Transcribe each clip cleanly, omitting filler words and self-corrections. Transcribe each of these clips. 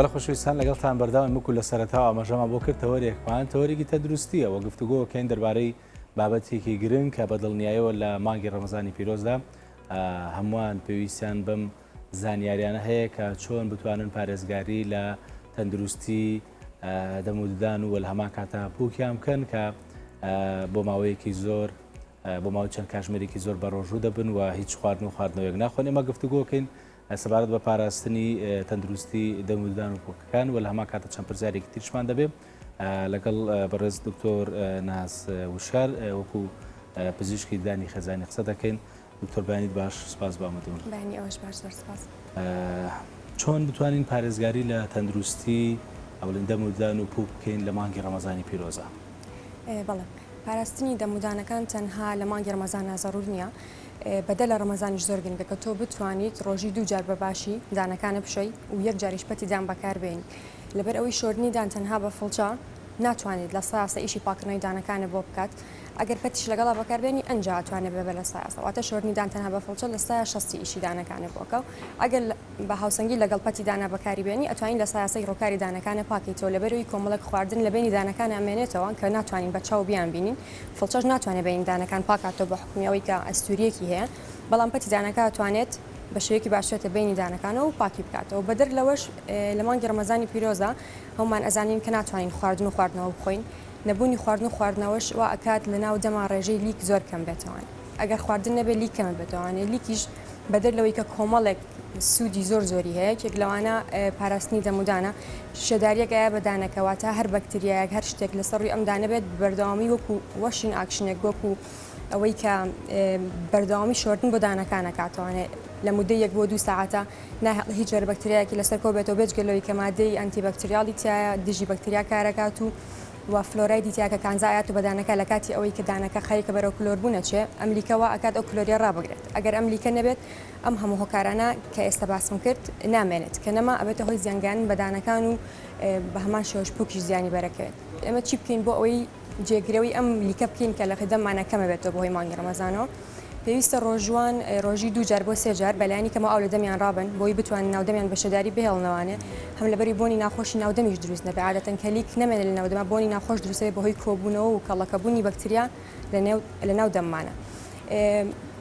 بەڵە خۆشەویستان لەگەڵتان بەرداوام وەکو لە سەرەتاوە ئاماژەمان بۆ کرد تەوەریەکمان تەوەریەکی تەندروستیە و گفتوگۆکەین دەربارەی بابەتێکی گرنگ کە بە دڵنیاییەوە لە مانگی ڕەمەزانی پیرۆزدا هەمووان پێویستیان بم زانیاریانە هەیە کە چۆن بتوانن پارێزگاری لە تەندروستی دەموددان و لە هەمان کاتە پووکیان بکەن کە بۆ ماوەیەکی زۆر بۆ ماوەی چەند کاتژمێرێکی زۆر بە ڕۆژوو دەبن و هیچ خواردن و خواردنەوەیەک ناخۆن. ئێمە گفتوگۆکەین سەبارەت بە پاراستنی تەندروستی دەموددان و پووکەکان و لە هەمان کاتە چەند پرسیارێکی تریشمان دەبێت لەگەڵ بەڕێز دکتۆر ناز وشار وەکو پزیشکی دانی خێزانی قسە دەکەین. دکتۆر بەیانیت باش، سپاس بە ئامادەبوون. بەیانی ئەوەش باش، زۆر سپاس. چۆن بتوانین پارێزگاری لە تەندروستی ئەوڵین دەموددان و پووک بکەین لە مانگی ڕەمەزانی پیرۆزە؟ بەڵێ، پاراستنی دەموددانەکان تەنها لە مانگی ڕەمەزانە زەڕور نییە، بەدە لە ڕەمەزانیش زۆر گرنگە کە تۆ بتوانیت ڕۆژی 2 جار بە باشی دانەکانە بشەی و یەک جاریش پەتی دان بەکاربێنی. لەبەر ئەوەی شۆردنی دان تەنها بە فڵچە ناتوانێت لە سایاسە ئیشی پاکردنەوەی دانەکانە بۆ بکات. ئەگەر پەتیش لەگەڵا بەکاربێنی ئەنجا ئەتوانێت بێ لە سایاسە، واتە شۆردنی دان تەنها بە فڵچە لە سایە شەستی ئیشی دانەکانە بۆکە و ئەگەر بە هاوسەنگی لەگەڵ پەتی دانا بەکاری بێنی ئەتوانین لە سایاسەی ڕۆکاری دانەکانە پاکیتەوە. لەبەرەوەی کۆمەڵک خواردن لە بینی دانەکان ئەمێنێتەوە کە ناتوانین بە چاو بیان بینین. فڵچەش ناتوانێت بین دانەکان پاکاتەوە بە حکومیەوەی کە ئەستوریەکی هەیە، بەڵام پەتی دانەکە ئەتوانێت بە شێوەیەکی باشێتە بینی دانەکانەوە و پاکی بکاتەوە. بەدەر لەوەش لە مانگی ڕەمەزانی پیرۆزە هەمومان ئەزانین کە ناتوانین خواردن و خواردنەوە بخۆین. نەبوونی خواردن و خواردنەوەش وا ئەکات لە ناو دەما ڕێژەی لیک زۆر کەم بێتەوە. ئەگەر خواردن نەبێت لیک کەمە بێتەوەوانێ. لیکیش بەدەر لەوەی کە کۆمەڵێک سوودی زۆری هەیە، یەک لەوانە پاراستنی دەموددانە شێداریەک ئایا بەدانەکەواتە هەر بەکتریایەک هەر شتێک لەسەر ڕووی ئەم دانە بێت بەردەوامی وەکو وەشین ئاکشنێک وەکو ئەوەی کە بەردەوامی شۆردن بۆ دانەکانە کاتوانێت لە مودەی 1 بۆ 2 ساعتە ناهێڵ هیچ جۆرە بەکتریایەکی لەسەر کۆ بێتەوە بێجگەلەوەی کە مادەی ئەنتیبەکتریاڵی تایە دژی بەکتریا کارەکات و فلۆرایدی تیاکە کانزایەت و بەدانەکە لە کاتی ئەوەی کە دانەکە خەریکە بەرەو کلۆر بوونەچێ ئەمریکەوە ئەکات ئەو کلۆریە ڕابگرێت. ئەگەر ئەمریکە نەبێت ئەم هەموو هۆکارانە کە ئێستا باسم کرد نامێنێت، کە نەما ئەبێتە هۆی زیانگان بەدانەکان و بە هەمان شێوەش پووکی زیانی بەرەکەوێت. ئێمە چی بکەین بۆ ئەوەی جێگرەوەی ئەم لیکە بکەین کە لە خدەممانە کەمە بێتەوە بۆ هۆی مانگی ڕەمەزانەوە؟ پێویستە ڕۆژوان ڕۆژی 2 جار بۆ 3 جار بەلایانی کەمە ئاو لە دەمیان ڕابن بۆی بتوانین ناودەمیان بەشەداری بهێڵنەوانێ. هەم لەبەری بۆنی ناخۆشی ناودەمیش دروست نەبێت. عادەتەن کە لیک نەمێنێت لە ناودەما بۆنی ناخۆش دروستەوێت بەهۆی کۆبوونەوە و کەڵەکەبوونی بەکتریا لە ناو دەممانە.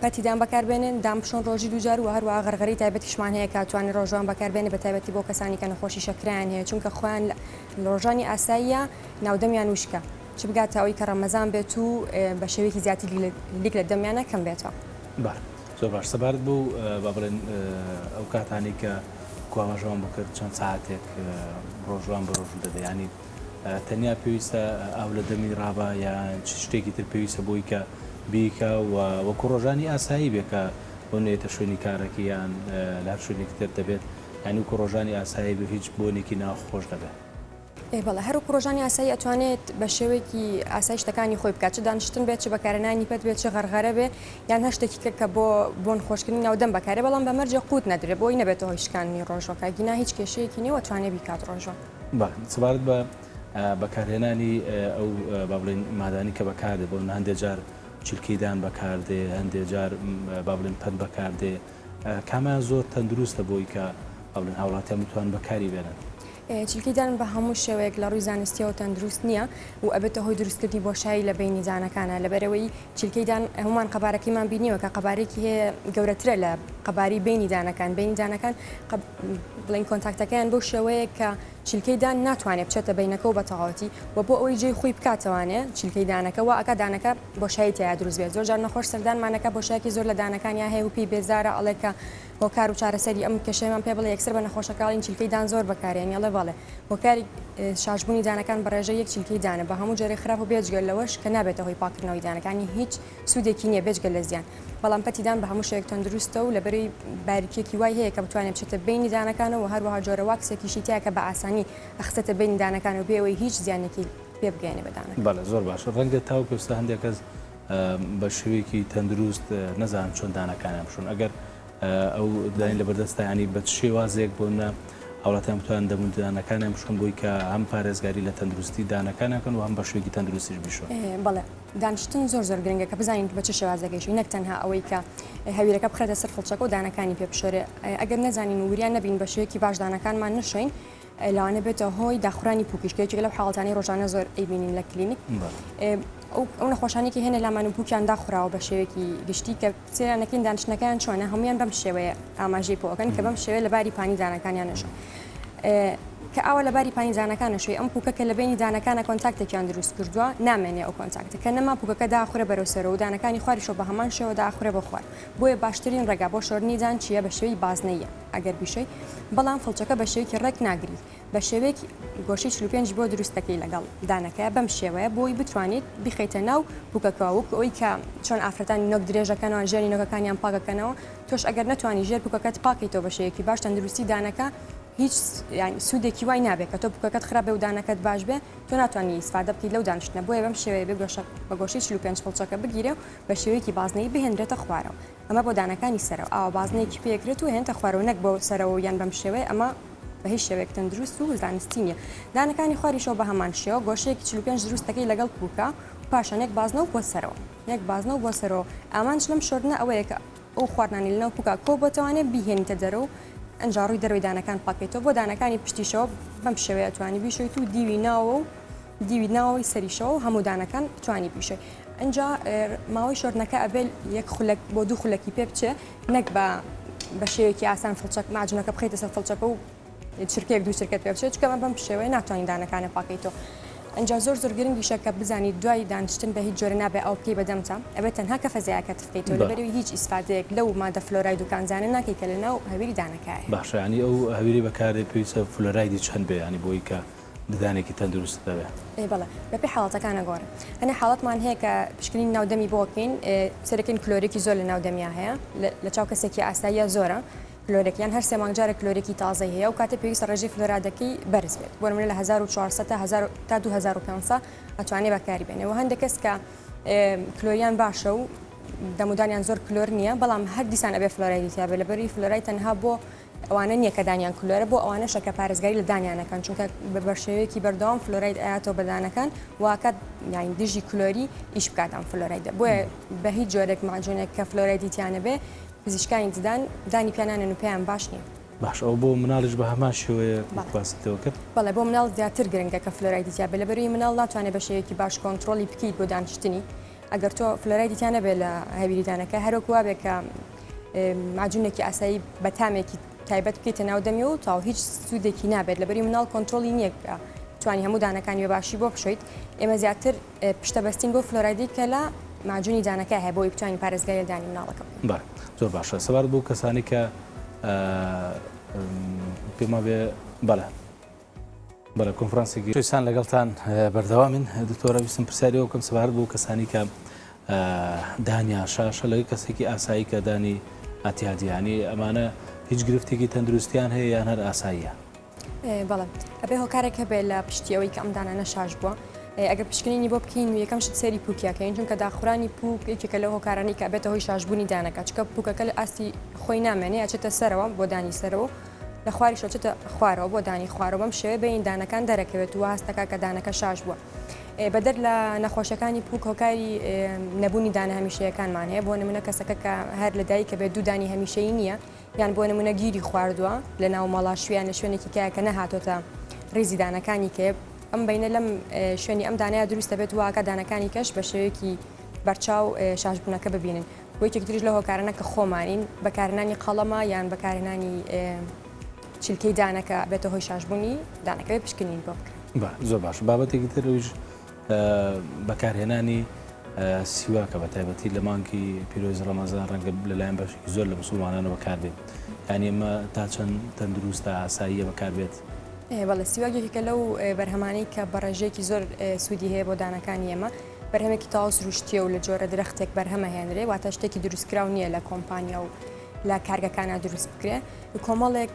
پەتی دان بەکاربێنن، دام بشۆن ڕۆژی 2 جار و هەروەها غەرغەری تایبەتیشمان هەیە کاتوانێت ڕۆژوان بەکاربێنێت بە تایبەتی بۆ کەسانی کە نەخۆشی شەکرایان هەیە، چونکە خۆیان لە ڕۆژانی ئاساییە ناودەمیان وشکە چ بگاتە ئەوەی کە ڕەمەزان بێت و بە شێوەیەکی زیاتی لیک لە دەمیانە کەم بێتەوە. زۆر باش، سەبارەت بوو با بڵێن ئەو کاتانی کە کوامەژەوان بکرد چەند ساعتێک ڕۆژوان بە ڕۆژوو دەدە، ینی تەنیا پێویستە ئاو لە دەمی ڕابە یان شتێکی تر پێویستە بۆی کە بیکە و وەکو ڕۆژانی ئاسایی بێکە بۆ نێتە شوێنی کارەکە یان لە هەر شوێنێکی تر دەبێت، ینی وەکو ڕۆژانی ئاسایی بە هیچ بۆنێکی ناخۆش دەبێت. بەڵێ، هەروکو ڕۆژانی ئاسایی ئەتوانێت بە شێوەیەکی ئاسایی شتەکانی خۆی بکات، چ دانیشتن بێت، چ بەکارهێنانی پەت بێت، چ غەرغەرە بێ یان هەر شتێکی کە بۆ بۆن خۆشکردنی ناودەم بەکارێ، بەڵام بەمەرجە قووت نەدرێت بۆی نەبێتەوە هۆی شکاندنی ڕۆژۆکە گینا هیچ کێشەیەکی نیە ئەتوانێت بیکات ڕۆژۆ. سەبارەت بە بەکارهێنانی ئەو با بڵێن مادانی کە بەکاردێ بۆ هەندێک جار چلکەیدان بەکاردێ، هەندێک جار با بڵێن پەت بەکاردێ، کامیان زۆر تەندروستە بۆی کە با بڵێن هاوڵاتیان بتوان بەکاری بێنن؟ چلکەیدان بە هەموو شێوەیەک لە ڕووی زانستیەوە تەندروست نییە و ئەبێتە هۆی دروستکردنی بۆشایی لە بینی دانەکانە. لەبەرەوەی چلکەیدان هەمومان قەبارەکەیمان بینیوە کە قەبارێکی هەیە گەورەترە لە قەباری بینی دانەکان. بینی دانەکان بڵین کۆنتاکتەکەیان بۆ شێوەیە کە چلکەیدان ناتوانێت بچێتە بینەکە و بەتەواوەتی و بۆ ئەوەی جێی خۆی بکاتەوانێ چلکەی دانەکە و ئەکا دانەکە بۆشایی تیا دروست بێت. زۆر جار نەخۆش سەردانمانەکە بۆشایەکی زۆر لە دانەکانیا هەیە و پێی بێزارە ئەڵێ کە هۆکار و چارەسەری ئەم کێشەیەمان پێ بڵێ یەکسەر بە نەخۆشەکانی چلکەیدان زۆر بەکارێنی ئەڵێ بەڵێ هۆکاری شاشبوونی دانەکان بە ڕێژەی یەک چلکەی دانە بە هەموو جۆرەی خراپ و بێجگەل لەوەش کە نابێتە هۆی پاکردنەوەی دانەکانی هیچ سوودێکی نییە بێجگەل لە زیان. بەڵام پەتی دان بە هەموو شێوەیەک تەندروستە و لەبەرەوەی باریکێکی وای هەیە کە بتوانێت بچێتە بینی دانەکانەوە و هەروەها جۆرە واکسێکیشی تایە کە بە ئاسانی ئەخسێتە بینی دانەکان و بێەوەی هیچ زیانێکی پێ بگەێنێ بە دانەکە. بەڵێ، زۆر باشە. ڕەنگە تاو پێویستە هەندێک کەس بە شێوەیەکی تەندروست نەزانن چۆن دانەکانیان بشۆن. ئەگەر ئەو داین لە بەردەستە ینی بە شێوازێک بۆنە هاوڵاتیان بتوان دەموددانەکانیان بشۆن بۆی کە هەم پارێزگاری لە تەندروستی دانەکانەکەن و هەم بە شوێکی تەندروستیش بشۆن. بەڵێ، دانیشتن زۆر گرنگە کە بزانین بە چه شێوازەکەیشی نەک تەنها ئەوەی کە هەویرەکە بخرێتە سەر فڵچەکە و دانەکانی پێ بشۆرێ. ئەگەر نەزانین و وریان نەبین بە شێوەیەکی باش دانەکانمان نشۆین لەوانە بێتەوە هۆی داخورانی پوکیشکێکی لەو حاڵەتانی ڕۆژانە زۆر ئەیبینین لە کلینیک ئەو نەخۆشانێکی هێنە لامان و پوکیان داخراوە بە شێوەیەکی گشتی کە سێرانەکەین دانیشتەکان چۆنە هەمویان بەم شێوەیە ئاماژەی پۆکەن کە بەم شێوەیە لە باری پانی دانەکانیان نەشە کە ئەوە لە باری پانی دانەکان نەشوی ئەم پوکەکە لە بینی دانەکانە کۆنتاکتێکیان دروست کردووە نامێنێ ئەو کۆنتاکتە کە نەما پوکەکە داخورە بەرەوسەرەوە و دانەکانی خواریشەوە بە هەمان شێوە داخورە بە خوار بۆیە باشترین ڕێگا بۆ شۆردنی دان چییە بە شێوەی بازنەیە ئەگەر بیشەی بەڵام فڵچەکە بە شێوەیەکی ڕێک ناگریت بە شێوەیەکی گۆشەی 45 بۆ دروستەکەی لەگەڵ دانەکەیە بەم شێوەیە بۆی بتوانیت بخەیتە ناو پوکەکەەوە وەک ئەوی کە چۆن ئافرەتانی نۆک درێژەکەنەوە ژێری نۆکەکانیان پاکەکەنەوە تۆش ئەگەر نتوانی ژێر پوکەکەت پاکیتەوە بە شێوەیەکی باش تەندروستی دانەکە هیچ سوودێکی وای نابێت کە تۆ پوکەکەت خراپێ و دانەکەت باش بێ تۆ ناتوانانی ئیسفادە بکەیت لەو دانیشتنە بۆیە بەم شێوەیە بە گۆشەی 45 فڵچەکە بگیرێ و بە شێوەیەکی بازنەی بهێنرێتە خوارەوە ئەمە بۆ دانەکانی سەرەوە ئاوا بازنەیەکی پێکرێت و هێنتە خوارەوە نەک بۆ سەرەوە یان بەم شێوەیە ئەمە بە هیچ شێوەیەک تەندروست و زانستی نیە دانەکانی خواریشەوە بە هەمان شێوە گۆشەیەکی 45 دروستەکەی لەگەڵ پوکە و پاشان یەک بازنە و بۆ سەرەوە یەک بازنە و بۆ سەرەوە ئامانج لەم شۆردنە ئەوەیە کە ئەو خواردنانی لەناو پوکە کۆ بۆتەوانێت بیهێنیتە دەرەوە ئەنجاڕووی دەروی دانەکان پاکێتەوە بۆ دانەکانی پشتیشەوە بەم شێوەیە توانی بیشۆیت و دیوی ناوەی سەریشەوە و هەموو دانەکان توانی بیشۆی ئەنجا ماوەی شۆردنەکە ئەبێت یەک خولەک بۆ دوو خولەکی پێ بچێ نەک بە شێوەیەکی ئاسان فڵچەک ماجنەکە بخەیتە سەر فڵچەکە و چرکێک دوو چرکەت پێ بچێت چکەمە بەم شێوەیە ناتوانین دانەکانە پاکەیتەوە ئەنجا زۆر گرنگیشە کە بزانیت دوای دانیشتن بە هیچ جۆرە نابێ ئەو بکەی بەدەمتە ئەبێت تەنها کە فەزیاکە تفکەیتەوە لەبەرەوەی هیچ ئیسفادەیەک لەو مادە فلۆراید و کانزانە ناکەی کە لەناو هەویری دانەکایە باشە ینی ئەو هەویری بەکارێت پێویستە فلۆرایدی چەند بێ ینی بۆی کە ددانێکی تەندروست دەبێ بەڵێ بەپی حاڵەتەکانە گۆڕە ئەنە حاڵەتمان هەیە کە پشکنین ناودەمی بۆکەین سەرەکەین کلۆرێکی زۆر لە ناودەمیا هەیە لە چاو کەسێکی ئاساییە زۆرە کلۆرێکیان هەر سێ مانگجارە کلۆرێکی تازای هەیە و کاتە پێویستە ڕێژەی فلۆرادەکەی بەرز بێت بۆ نمونە لە 1400 تا 2500 ئەتوانێت بەکاری بێنەوە هەندێک کەس کە کلۆریان باشە و دەمودانیان زۆر کلۆر نییە بەڵام هەر دیسان ئەبێ فلۆرایدی تیا بێ لەبەری فلۆرای تەنها بۆ ئەوانە نییە کە دانیان کلۆرە بۆ ئەوانە شەکە پارێزگاری لە دانیانەکان چونکە بە بەشێوەیەکی بەردەوام فلۆراید ئااتەوە بەدانەکان واکات یانی دژی کلۆری ئیش بکاتان فلۆرایدە بۆیە بە هیچ جۆرێک ماجونێک کە فلۆرایدی تیانە بێ پزیشکانی دانی پیانانن و پێیان باش نییە باش ئەو بۆ مناڵش بە هەمان شێوەیە باستەوە کرد بەڵێ بۆ مناڵ زیاتر گرنگە کە فلۆرایدی تیا بێ لەبەری مناڵ ناتوانێت بە شێوەیەکی باش کۆنتترۆلی بکەیت بۆ دانیشتنی ئەگەر تۆ فلۆرایدی تیانە بێ لە هەویری دانەکە هەروەکووا بێ کە ماجونێکی ئاسایی بە تامێکی تایبەت بکەیتە ناودەمی و تا هیچ سوودێکی نابێت لەبەری مناڵ کۆنتترۆلی نییە توانی هەموو دانەکانی باشی بۆ بشۆیت ئێمە زیاتر پشتەبەستین بۆ فلۆرایدی کە لە ماجونی دانەکە هەیە بۆی بتوانین پارێزگای دانی مناڵەکە زۆر باشە سەبارەت بۆ کەسانی کە پێما بێ بەڵە کۆنفرانسێکی شویسان لەگەڵتان بەردەوامین دکتۆرە ویستم پرسیاری وەکەم سەبارەت بۆ کەسانی کە دانیا شاشە لەگە کەسێکی ئاسایی کە دانی ئاتیادیانی ئەمانە هیچ گرفتێکی تەندروستیان هەیە یان هەر ئاساییە بەڵێ ئەبێ هۆکارێک هەبێ لە پشتیەوەی کە ئەم دانانە شاش بووە ئەگەر پشکنینی بۆ بکەین و یەکەم شت سەری پوکیەکەین چونکە داخورانی پوک یەکێکە لە هۆکارانی کە بێتە هۆی شاشبوونی دانەکە چکە پوکەکە لە ئاستی خۆی نامێنێ ئەچێتە سەرەوە بۆ دانی سەرەوە لە خواری شۆچێتە خوارەوە بۆ دانی خوارەوە بەم شێوەیە بین دانەکان دەرەکەوێت و هەستەکە کە دانەکە شاش بووە بەدەر لە نەخۆشیەکانی پوک هۆکاری نەبوونی دانە هەمیشەیەکانمان هەیە بۆ نمونە کەسەکە کە هەر لە دایکە بێت دوو دانی هەمیشەیی نییە یان بۆ نمونە گیری خواردووە لە ناو مەڵا شوێن لە شوێنێکی کایە کە نەهاتۆتە ڕێزی دانەکانی کێ ئەم بینە لەم شوێنی ئەم دانەیە دروستە بێت واکە دانەکانی کەش بە شێوەیەکی بەرچاو شاشبوونەکە ببینن بۆ یەکێکتریش لە هۆکارانە کە خۆمانین بەکارهێنانی قەڵەمە یان بەکارهێنانی چلکەی دانەکە بێتە هۆی شاشبوونی دانەکە بێ پشکنین بۆ بکرێت زۆر باش بابەتێکی ترش بەکارهێنانی سیواکە بە تایبەتی لە مانکی پیرۆز ڕەمەزان ڕەنگە لەلایەن بەشێکی زۆر لە مسلمانانە بەکاربێت یانی ئێمە تا چەند تەندروستە ئاساییە بەکاربێت بەڵێ سیواگێکێکە لەو بەرهەمانەی کە بەڕێژەیەکی زۆر سوودی هەیە بۆ دانەکانی ئێمە بەرهەمێکی تاوس ڕشتیە و لە جۆرە درەختێک بەرهەمە هێنرێ واتە شتێکی دروستکراو نییە لە کۆمپانیا و لە کارگەکانە دروست بکرێ کۆمەڵێک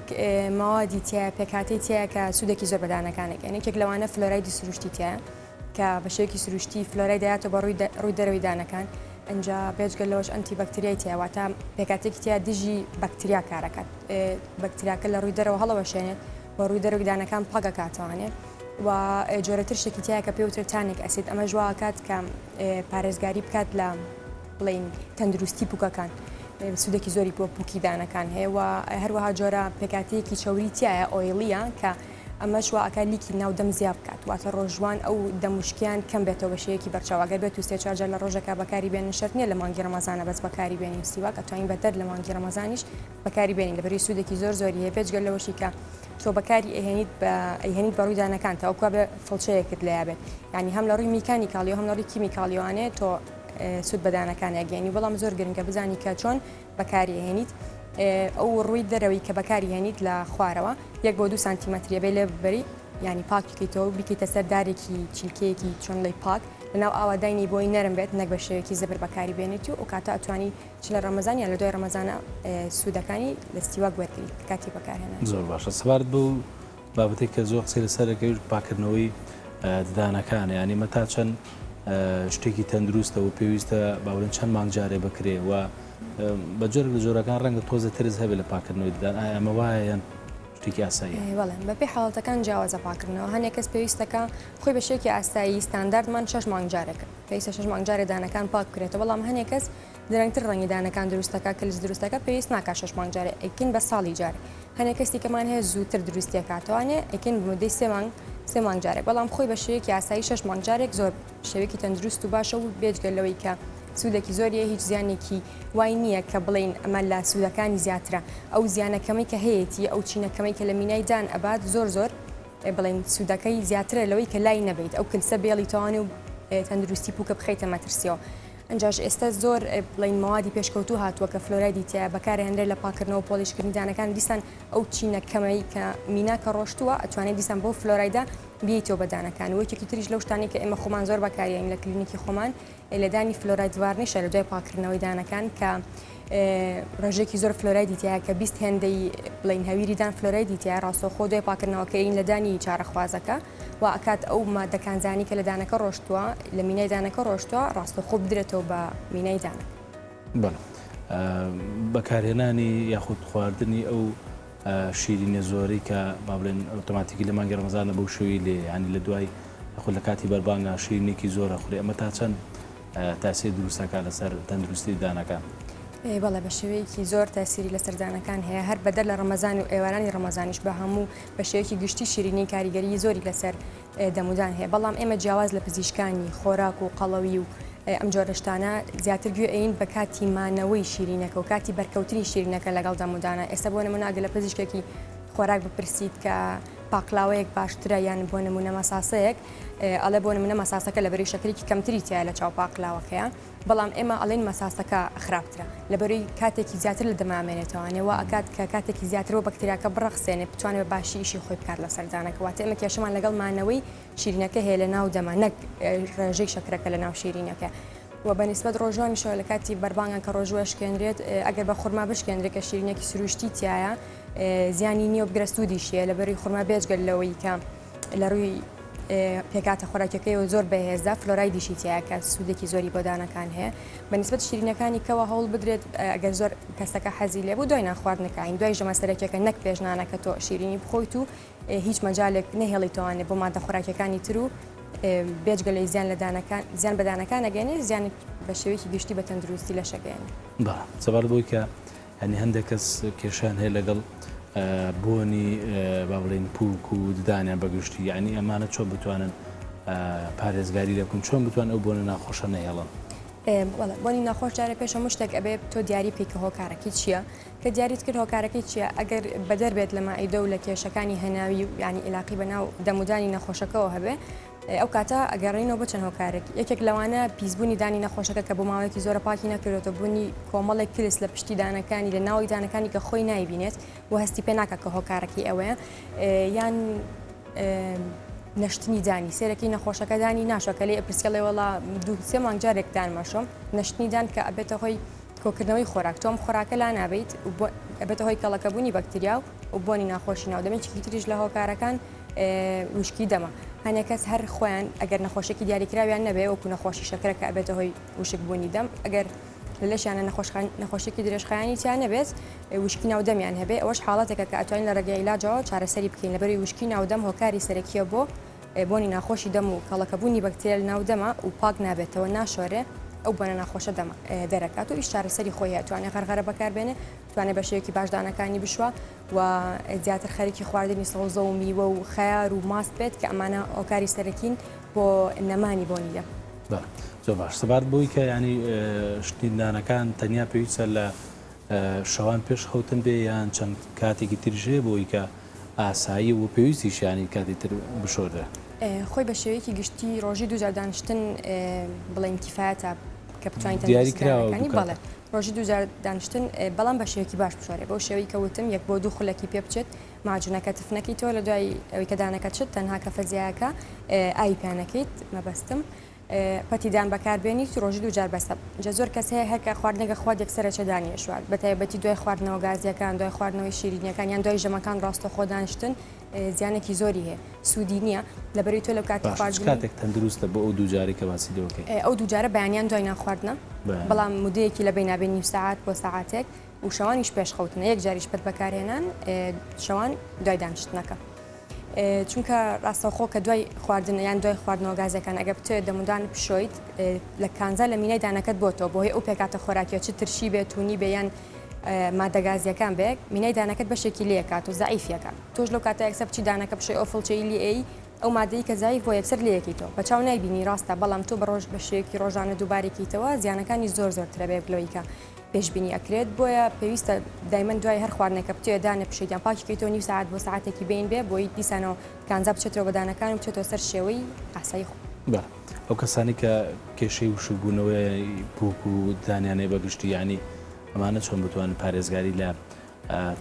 ماوادی تایە پێکاتی تایە کە سوودێکی زۆر بەدانەکانێک یعنی یەکێک لەوانە فلۆرایدی سروشتی تایە کە بەشێکی سروشتی فلۆرای دەهاتە بە ڕووی دەرەوەی دانەکان ئەنجا بێجگەل لەوەش ئەنتی بەکتریای تایە واتە پێکاتێکی تیا دژی بەکتریا کارەکات بەکتریاکە لە ڕووی دەرەوە هەڵەوەشێنێت بە ڕووی دەرەوەی دانەکان پاگەکاتوانێت و جۆرەتر شتێکی تایە کە پێوتر تانێک ئەسید ئەمە ژواکات کە پارێزگاری بکات لە بڵین تەندروستی پوکەکان سوودێکی زۆری بۆ پوکی دانەکان هەیە و هەروەها جۆرە پێکاتەیەکی چاوری تایە ئۆیلیە کە ئەمەش واکە لیکی ناودەم زیاب بکات واتە ڕۆژوان ئەو دەموشکیان کەم بێتەوە بە شەیەکی بەرچاوەگەر بێت و سێ چارجار لە ڕۆژەکە بەکاری بێنن شەرت نیە لە مانگی ڕەمەزانە بەس بەکاری بێنین سیواک ئەتوانین بەدەر لە مانگی ڕەمەزانیش بەکاری بێنین لەبەری سوودێکی زۆر زۆری هەیە پێشگەل لەوەشی کە تۆ بەکاری ئەهێنیت بەڕووی دانەکان تاوکوا بێ فڵچەیەکت لێ بێت یعنی هەم لە ڕووی میکانیکاڵی و هەم لە ڕووی کیمیکاڵیوانێ تۆ سوود بەدانەکان یاگەێنی بەڵام زۆر گرنگە بزانی کە چۆن بەکاری هێنیت ئەو ڕووی دەرەوەی کە بەکاری هێنیت لە خوارەوە 1 بۆ 2 سانتیمەتریە بێ لێ ببەری ینی پاکیکەیتەوە بکەیتە سەر دارێکی چیلکەیەکی چۆن لەی پاک لەناو ئاواداینی بۆی نەرم بێت نەک بە شێوەیەکی زەبر بەکاری بێنێتی و کاتە ئەتوانی چ لە ڕەمەزان یان لە دوای ڕەمەزانە سوودەکانی لە سیواک وەرگریت کاتی بەکارهێنان زۆر باشە سپارت بوو بابەتێک کە زۆر قسەی لەسەرەکەی پاکردنەوەی ددانەکان ینی مەتا چەند شتێکی تەندروستە و پێویستە باورن چەند مانگجارێ بکرێ و بە جۆرە لە جۆرەکان ڕەنگە تۆزە ترس هەبێت لە پاکردنەوەی ددان ئەمە وایە یان شتێکی ئاساییە بەڵێ بەپێی حاڵەتەکان جیاوازە پاکردنەوە هەنێک کەس پێویستەکە خۆی بە شێکی ئاسایی ستانداردمان 6 مانگجارێکە پێویستە 6 مانگجارێ دانەکان پاک بکرێتەوە بەڵام هەنێک کەس درەنگتر ڕەنگی دانەکان دروستەکە کلس دروستەکە پێویست ناکە 6 مانگجارێ ئەکین بە ساڵی جارێ هەنێک کەسی کەمان هەیە زووتر دروستی کاتوانێ ئەکین بمدەی سێ مانگجارێک بەڵام خۆی بە شێوەیەکی ئاسایی 6 مانگجارێک زۆر شێوەیەکی تەندروست و باشە و بێجگەلەوەی کە سوودێکی زۆریە هیچ زیانێکی وای نییە کە بڵین ئەمە لە سوودەکانی زیاترە ئەو زیانەکەمەی کە هەیەی ئەو چینەکەمەی کە لە مینای دان ئەبات زۆر بڵین سوودەکەی زیاترە لەوەی کە لای نەبیت ئەو کلسە بێڵی تەوانی و تەندروستی پووکە بخەیتە مەترسیەوە ئەنجاش ئێستا زۆر بڵین ماوادی پێشکەوتوو هاتووە کە فلۆرایدی تایە بەکارهێنرێت لە پاکردنەوە پۆلیشکردنی دانەکان دیسان ئەو چینەکەمەی کە میناکە ڕۆشتووە ئەتوانێت دیسان بۆ فلۆرایدا بیێتەوە بەدانەکان وەکێکی تریش لەو شتانی کە ئێمە خۆمان زۆر بەکارین لە کلینیکی خۆمان لەدانی فلۆرایدوارنیشە لە دوای پاکردنەوەی دانەکان کە ڕێژێکی زۆر فلۆرایدی تایە کە 20 هێندەی بڵین هەویریدان فلۆرایدی تایە ڕاستەوخۆ دوای پاکردنەوەکەین لە دانی چارەخوازەکە و ئەکات ئەو مادەکانزانی کە لە دانەکە ڕۆشتووە لە مینای دانەکە ڕۆشتووە ڕاستەخۆ بدرێتەوە بە مینای دانە بەکارهێنانی یاخود خواردنی ئەو شیرینە زۆری کە با بڵێن ئۆتۆماتیکی لە مانگی ڕەمەزانە بەو شێوەی لێ ینی لە دوای خۆ لە کاتی بەربانگە شیرینێکی زۆرە خوێ ئەمە تا چەند تاسی دروستەکە لەسەر تەندروستی دانەکان بەڵێ بە شێوەیەکی زۆر تاسیری لە سەردانەکان هەیە هەر بەدەر لە ڕەمەزان و ئێوارانی ڕەمەزانیش بە هەموو بە شێوەیەکی گشتی شیرینی کاریگەری زۆری لەسەر دەمودان هەیە بەڵام ئێمە جیاواز لە پزیشکانی خۆراک و قەڵەوی و ئەم جۆرەشتانە زیاتر گوێ ئەین بە کاتی مانەوەی شیرینەکە و کاتی بەرکەوتنی شیرینەکە لەگەڵ دەمودانە ئێستا بۆ نموناگە لە پزیشکێکی خۆراک بپرسیت کە پاقلاوەیەک باشترە یان بۆ نمونە مەساسەیەک ئەڵێ بۆ نمونە مەساسەکە لە بەری شەکرێکی کەمتری تایە لە چاو پاقلاوەکەیە بەڵام ئێمە ئەڵێن مەساسەکە خراپترە لەبەروی کاتێکی زیاتر لە دەمامێنێتەوەوانەوە ئەکات کە کاتێکی زیاترەوە بەکتریاکە بڕەخسێنێ بتوانێت بە باشی ئیشی خۆی بکات لە سەردانەکە واتە ئێمە کێشەمان لەگەڵ مانەوەی شیرینەکە هەیە لە ناو دەما نەک ڕێژەی شەکرەکە لە ناو شیرینەکە و بەنسبەت ڕۆژوانی شەوە لە کاتی بەربانگان کە ڕۆژوە شکێنرێت ئەگەر بە خورما بشکێنرێت کە شیرینێکی سروشتی تایە زیانی نییە و بگرەستودیشیە لەبەری خورما بێجگەل لەوەی کە لە ڕووی پێکاتە خۆراکەکەی و زۆر بەهێزدا فلۆرایدیشی تایە کە سوودێکی زۆری بۆدانەکان هەیە بەنسبەت شیرینەکانی کەەوە هەوڵ بدرێت ئەگەر زۆر کەسەکە حەزی لێ بوو دوای ناخواردنەکەین دوای ژەمەسەرەکەکە نەک پێشنانەکە تۆ شیرینی بخۆیت و هیچ مەجالێک نەهێڵیتوانێت بۆ مادە خۆراکەکانی تر و بێجگەلەی زیان لە دانەکان زیان بە دانەکان ئەگەێنێ زیانی بە شێوەیەکی گشتی بە تەندروستی لە شەگەێنێ سەبار بۆی کە هەنی هەندێک کەس کێشان هەیە لەگەڵ بۆنی با بڵێن پووک و ددانیان بەگشتی یعنی ئەمانە چۆن بتوانن پارێزگاری لەکەن چۆن بتوان ئەو بۆنە ناخۆشە نەهێڵن بۆنی ناخۆش جارە پێشە مشتێک ئەبێ تۆ دیاری پێکە هۆکارەکەی چییە کە دیاریت کرد هۆکارەکەی چییە ئەگەر بەدەر بێت لە مائیدە و لە کێشەکانی هەناوی ینی علاقی بەناو دەمودانی نەخۆشەکەەوە هەبێ ئەو کاتە ئەگەڕینەوە بچەند هۆکارێک یەکێک لەوانە پیسبوونی دانی نەخۆشەکە کە بۆ ماوەیەکی زۆرە پاکی نەکردێتە بوونی کۆمەڵێک کلس لە پشتی دانەکانی لە ناوی دانەکانی کە خۆی نایبینێت و هەستی پێ ناکە کە هۆکارەکەی ئەوەیە یان نەشتنی دانی سێرەکی نەخۆشەکە دانی ناشۆکە لێ پرسیڵێ وڵا دوو سێ مانگجارێک دانمەشۆم نەشتنی دان کە ئەبێتە هۆی کۆکردنەوەی خۆراک تۆم خۆراکە لا نابیت ئەبێتە هۆی کەڵەکەبوونی بەکتریا و بۆنی ناخۆشی ناو دەمێکی تریش لە هۆکارەکان وشکی دەما هەنێک کەس هەر خۆیان ئەگەر نەخۆشێکی دیاریکراویان نەبێ وەکو نەخۆشی شەکرەکە ئەبێتە هۆی وشک بوونی دەم ئەگەر لەشیانە نەخۆشێکی درێژخایانی تیان نەبێت وشکی ناودەمیان هەبێ ئەوەش حاڵەتێکە کە ئەتوانین لە ڕێگەی عیلاجەوە چارەسەری بکەین لەبەری وشکی ناودەم هۆکاری سەرەکیە بۆ بۆنی ناخۆشی دەم و کەڵەکەبوونی بەکتریال ناودەما و پاک نابێتەوە ناشۆرێ ئەو بەنە ناخۆشە دەرەکات و ئیش چارەسەری خۆی هەیە توانێت غەرغەرە بەکاربێنێ توانێت بە شێوەیەکی باش دانەکانی بشوە و زیاتر خەریکی خواردنی سەوزە و میوە و خەیار و ماست بێت کە ئەمانە ئۆکاری سەرەکین بۆ نەمانی بۆ نیە. زۆر باش سەبارەت بۆی کە ینی شتیدانەکان تەنیا پێویستە لە شەوان پێش خەوتن بێ یان چەند کاتێکی ترژێ بۆی کە ئاسایی و پێویستیشیانی کاتی تر بشۆرە. خۆی بە شێوەیەکی گشتی ڕۆژی دووجار دانیشتن بڵێن کیفایەتە کە بتوانین دیاری کراوە بەڵێ ڕۆژی دووجار دانیشتن بەڵام بە شێوەیەکی باش بشۆرێ بەو شێوەی کەوتم 1 بۆ 2 خولەکی پێ بچێت ماجونەکە تفنەکەی تۆ لە دوای ئەوەی کە دانەکە چێت تەنها کە فەزیایەکە ئای پیانەکەیت مەبەستم پەتیدان بەکاربێنیت ڕۆژی دووجار بەستە جە زۆر کەس هەیە هەرکە خواردنەکە خوا یەکسەرە چێدانی شوار بەتایبەتی دوای خواردنەوە گازیەکان دوای خواردنەوەی شیرینیەکان یان دوای ژەمەکان ڕاستە خۆ دانیشتن زیانێکی زۆری هەیە سوودی نییە لەبەری تۆ لەو کاتی خواردن کاتێک تەندروستە بۆ ئەو دووجارێک کە باسی دەوەکەی ئەو دووجارە بەیانیان دوای ناخواردنە بەڵام مودەیەکی لە بینابێ نیم ساعات بۆ ساعاتێک و شەوانیش پێش خەوتنە یەک جاریش پەت بەکارهێنان شەوان دوای دانیشتنەکە چونکە ڕاستەوخۆ کە دوای خواردن یان دوای خواردنەوە گازەکان ئەگە بتوێت دەمودان پشۆیت لە کانزە لە مینای دانەکەت بۆتەوە بۆ هەیە ئەو پێکاتە خۆراکیە چ ترشی بێت تونی بێ یان مادەگازیەکان بێک مینای دانەکەت بەشێکی لێکات و زعیفیەکان تۆش لەو کاتە یەکسەر بچی دانەکە بشەی ئەو فڵچەی لی ئەو مادەی کە زایف بۆ یەکسەر لەیەکیتەوە بە چاو نایبینی ڕاستە بەڵام تۆ بە ڕۆژ بەشێکی ڕۆژانە دووبارێکیتەوە زیانەکانی زۆر زۆرترە بێ بلۆیکە پێشبینی ئەکرێت بۆیە پێویستە دایمەن دوای هەر خواردنێکە بتوێ دانە پشەیان پاکیکەیتەوە نیم ساعت بۆ ساعتێکی بین بێ بۆی دیسانەوە کانزا بچێتەوە بەدانەکان و بچێتەوە سەر شێوەی ئاسایی خۆ ئەو کەسانی کە کێشەی وشوبوونەوەی بووک و دانیانەی بەگشتی ینی ئەمانە چۆن بتوانن پارێزگاری لە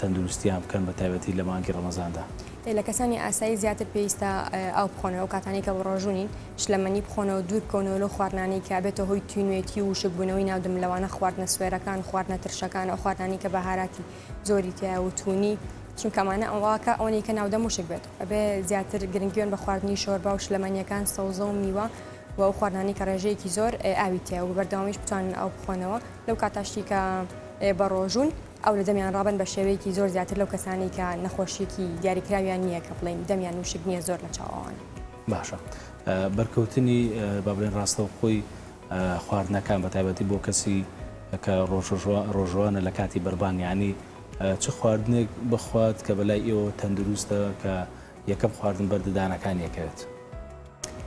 تەندروستیان بکەن بە تایبەتی لە مانگی ڕەمەزاندا لە کەسانی ئاسایی زیاتر پێویستە ئاو بخۆنەوە کاتانی کە ڕۆژوونین شلەمەنی بخۆنەوە دوور بکەونەوە لەو خواردنانەی کە بێتە هۆی توینوێتی و شکبوونەوەی ناودم لەوانە خواردنە سوێرەکان خواردنە ترشەکان ئەو خواردانی کە بەهاراتی زۆری تیا و توونی چونکەمانە ئەوواکە ئەوەی کە ناودە موشک بێت ئەبێ زیاتر گرنگیێن بە خواردنی شۆربا و شلەمەنیەکان سەوزە و میوە و ئەو خواردانی کە ڕێژەیەکی زۆر ئاوی تیا و بەردەوامیش بتوانن ئەو بخۆنەوە لەو کاتاشتی کە بە ڕۆژوون ئەو لە دەمیان ڕابن بە شێوەیەکی زۆر زیاتر لەو کەسانی کە نەخۆشیێکی دیاریکراویان نییە کە بڵێن دەمیان وشک نییە زۆر لە چاوانە باشە بەرکەوتنی با بڵێن ڕاستە خۆی خواردنەکان بە تایبەتی بۆ کەسی کە ڕۆژوانە لە کاتی بەربان ینی چه خواردنێک بخوات کە بەلای ئێوە تەندروستە کە یەکەم خواردن بەردەدانەکان یەکەوێت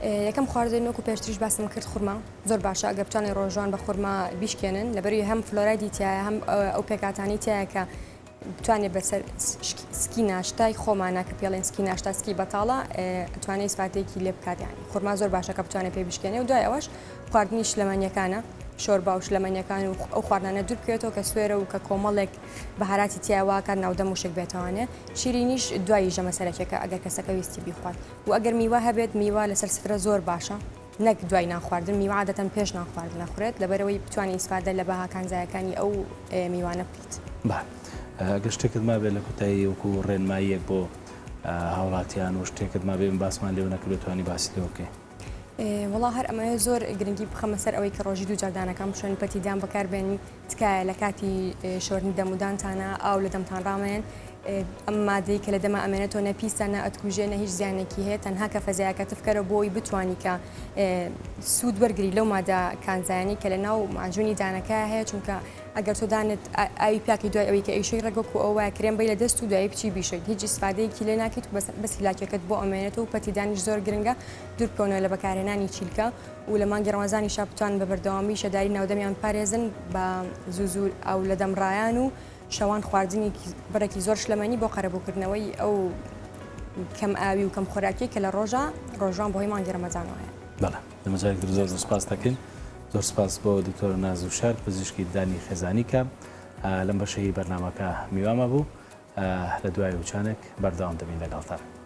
یەکەم خواردنەوەکو پێشتریش باسم کرد خورما زۆر باشە ئەگە بتوانێت ڕۆژوان بە خورما بیشکێنن لەبەروی هەم فلۆرایدی تایە هەم ئەو پێکاتانی تایە کە توانێت بەسەر سکی ناشتای خۆمانە کە پێڵێن سکی ناشتا سکی بەتاڵە توانێت سفاتێکی لێ بکاتیانی خورما زۆر باشە کە بتوانێت پێ بشکێنێ و دوای ئەوەش خواردنی شلەمەنیەکانە شۆربا و شلەمەنیەکان و ئەو خواردانە دوور بکرێتەوە کە سوێرە و کە کۆمەڵێک بەهاراتی تیاواکە ناودە موشک بێتوانێ شیرینیش دوایی ژەمە سەرەکێکە ئەگەر کەسەکە ویستی بیخوات و ئەگەر میوە هەبێت میوە لەسەر سفرە زۆر باشە نەک دوای ناخواردن میوە عادەتەن پێش ناخواردن نەخورێت لەبەرەوەی بتوانین ئیسفادە لە بەها کانزایەکانی ئەو میوانە بکەیت. ئەگەر شتێکت ما بێت لە کوتایی وەکو ڕێنماییەک بۆ هاوڵاتیان و شتێکت ما بێ باسمان لێو نەکرد بتوانی باسی لێوکەی وڵا هەر ئەمە زۆر گرنگی بخەمە سەر ئەوەی کە ڕۆژی دووجاردانەکان بشێن پەتیدان بەکاربێنی تکایە لە کاتی شۆرنی دەمودانتانە ئاو لە دەمتان ڕامێن ئەم مادەی کە لە دەمە ئەمێنێتەوە نەپیسانە ئەتکوژێنە هیچ زیانێکی هەیە تەنها کە فەزایەکە تفکەرە بۆی بتوانی کە سوود وەرگری لەو مادە کانزایانی کە لە ناو ماجوونی دانەکە هەیە چونکە ئەگەر تۆ دانت ئاوی پیاکی دوای ئەوەی کە ئیشەی ڕێگۆک و ئەوە کرێن بی لە دەست و دوایی بچی بیشەیت هیچ ئیسفادەیەکی لێ ناکەیت و بەس لاکەکەت بۆ ئەمێنێتەوە و پەتیدانیش زۆر گرنگە دوور بکەونەوە لە بەکارهێنانی چیلکە و لە مانگی ڕەمەزانی شابتوان بە بەردەوامی شەداری ناودەمیان پارێزن بە زوو ئەو لە دەمڕایان و شەوان خواردنی بەرەکی زۆر شلەمەنی بۆ قەرەبووکردنەوەی ئەو کەم ئاوی و کەم خۆراکی کە لە ڕۆژان بۆی مانگی ڕەمەزانەوەیە. بەڵێ لەمەجارێک زۆر سپاس دەکەین زۆر سپاس بۆ دکتۆر نازوشار پزیشکی دانی خێزانی کە لەم بەشەی بەرنامەکە میوامە بوو لە دوای وچانێک بەردەوام دەبین لەگەڵتان.